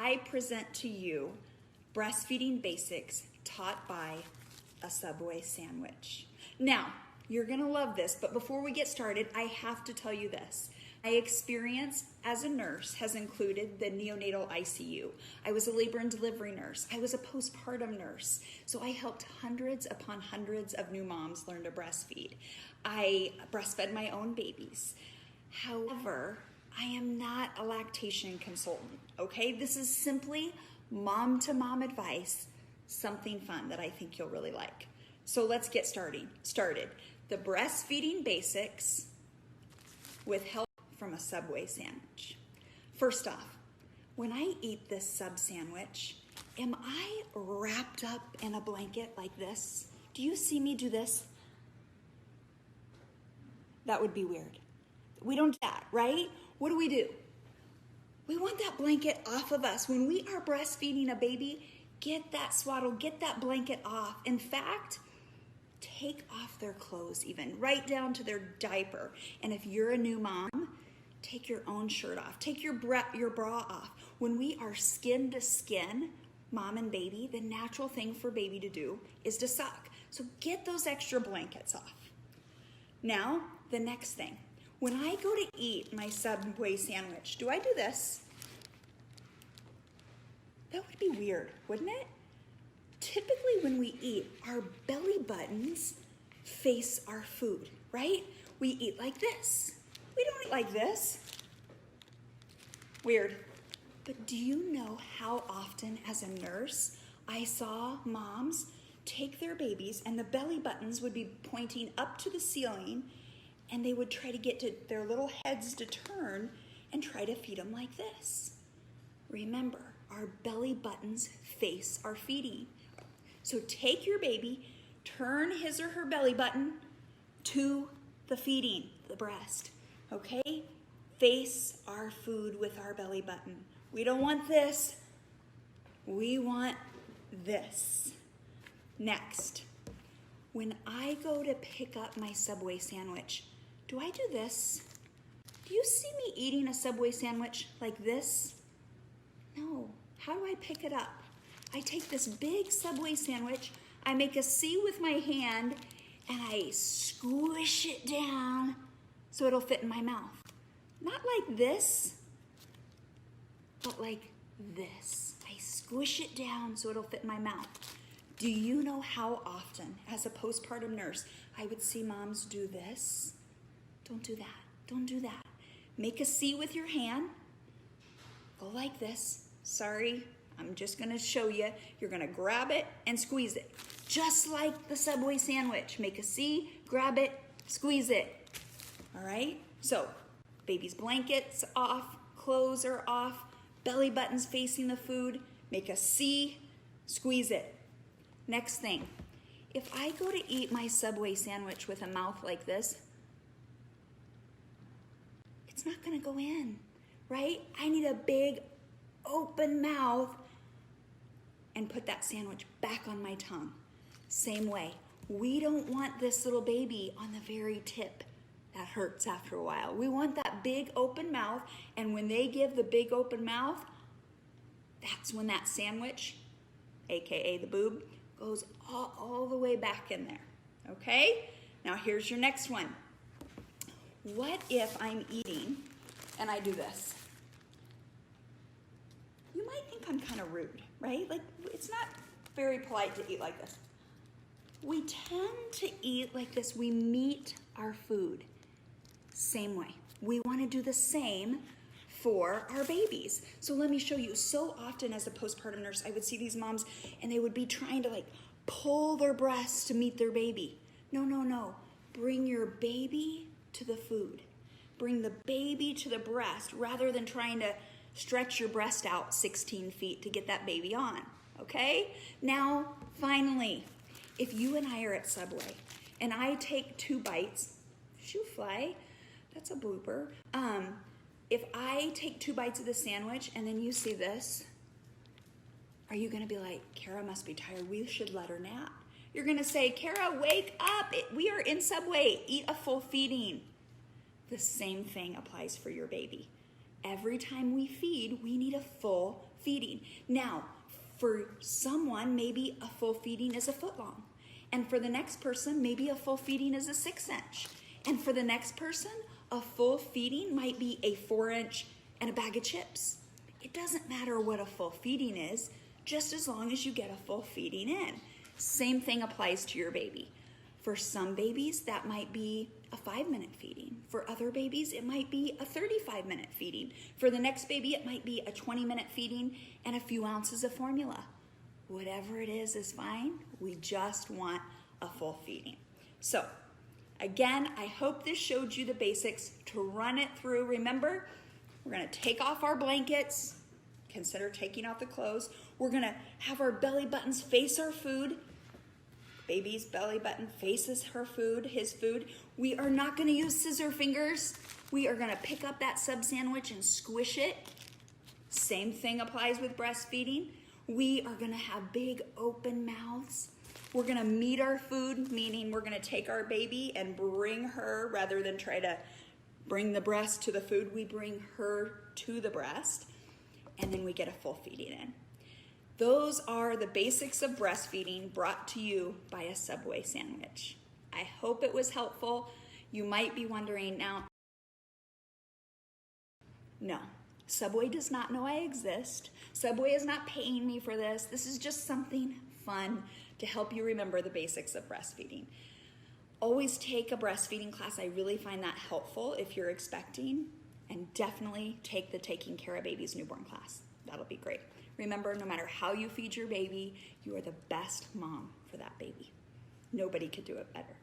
I present to you Breastfeeding Basics taught by a Subway sandwich. Now, you're gonna love this, but before we get started, I have to tell you this. My experience as a nurse has included the neonatal ICU. I was a labor and delivery nurse. I was a postpartum nurse. So I helped hundreds upon hundreds of new moms learn to breastfeed. I breastfed my own babies. However, I am not a lactation consultant, okay? This is simply mom-to-mom advice, something fun that I think you'll really like. So let's get started. The Breastfeeding Basics with help from a Subway sandwich. First off, when I eat this sub sandwich, am I wrapped up in a blanket like this? Do you see me do this? That would be weird. We don't do that, right? What do? We want that blanket off of us. When we are breastfeeding a baby, get that swaddle, get that blanket off. In fact, take off their clothes even, right down to their diaper. And if you're a new mom, take your own shirt off. Take your bra off. When we are skin to skin, mom and baby, the natural thing for baby to do is to suck. So get those extra blankets off. Now, the next thing. When I go to eat my Subway sandwich, do I do this? That would be weird, wouldn't it? Typically when we eat, our belly buttons face our food, right? We eat like this. We don't eat like this. Weird. But do you know how often as a nurse I saw moms take their babies and the belly buttons would be pointing up to the ceiling and they would try to get to their little heads to turn and try to feed them like this. Remember, our belly buttons face our feeding. So take your baby, turn his or her belly button to the feeding, the breast, okay? Face our food with our belly button. We don't want this. We want this. Next, when I go to pick up my Subway sandwich, do I do this? Do you see me eating a Subway sandwich like this? No. How do I pick it up? I take this big Subway sandwich, I make a C with my hand, and I squish it down so it'll fit in my mouth. Not like this, but like this. I squish it down so it'll fit in my mouth. Do you know how often, as a postpartum nurse, I would see moms do this? Don't do that. Don't do that. Make a C with your hand. Go like this. Sorry, I'm just gonna show you. You're gonna grab it and squeeze it. Just like the Subway sandwich. Make a C, grab it, squeeze it. All right? So, baby's blankets off, clothes are off, belly buttons facing the food. Make a C, squeeze it. Next thing, if I go to eat my Subway sandwich with a mouth like this, it's not gonna go in, right? I need a big open mouth and put that sandwich back on my tongue. Same way, we don't want this little baby on the very tip. That hurts after a while. We want that big open mouth, and when they give the big open mouth, that's when that sandwich, AKA the boob, goes all the way back in there, okay? Now here's your next one. What if I'm eating and I do this? You might think I'm kind of rude, right? Like, it's not very polite to eat like this. We tend to eat like this. We meet our food. Same way. We want to do the same for our babies. So let me show you. So often as a postpartum nurse, I would see these moms and they would be trying to like pull their breasts to meet their baby. No, no, no. Bring your baby to the food. Bring the baby to the breast rather than trying to stretch your breast out 16 feet to get that baby on, okay? Now, finally, if you and I are at Subway and I take 2 bites, shoo fly, that's a blooper. If I take 2 bites of the sandwich and then you see this, are you gonna be like, Cara must be tired, we should let her nap? You're gonna say, Cara, wake up, we are in Subway, eat a full feeding. The same thing applies for your baby. Every time we feed, we need a full feeding. Now, for someone, maybe a full feeding is a foot long. And for the next person, maybe a full feeding is a 6-inch. And for the next person, a full feeding might be a 4-inch and a bag of chips. It doesn't matter what a full feeding is, just as long as you get a full feeding in. Same thing applies to your baby. For some babies, that might be a 5-minute feeding. For other babies, it might be a 35-minute feeding. For the next baby, it might be a 20-minute feeding and a few ounces of formula. Whatever it is fine. We just want a full feeding. So, again, I hope this showed you the basics to run it through. Remember, we're gonna take off our blankets. Consider taking off the clothes. We're gonna have our belly buttons face our food. Baby's belly button faces her food, his food. We are not gonna use scissor fingers. We are gonna pick up that sub sandwich and squish it. Same thing applies with breastfeeding. We are gonna have big open mouths. We're gonna meet our food, meaning we're gonna take our baby and bring her, rather than try to bring the breast to the food, we bring her to the breast, and then we get a full feeding in. Those are the basics of breastfeeding brought to you by a Subway sandwich. I hope it was helpful. You might be wondering now, no, Subway does not know I exist. Subway is not paying me for this. This is just something fun to help you remember the basics of breastfeeding. Always take a breastfeeding class. I really find that helpful if you're expecting, and definitely take the Taking Cara Babies newborn class. That'll be great. Remember, no matter how you feed your baby, you are the best mom for that baby. Nobody could do it better.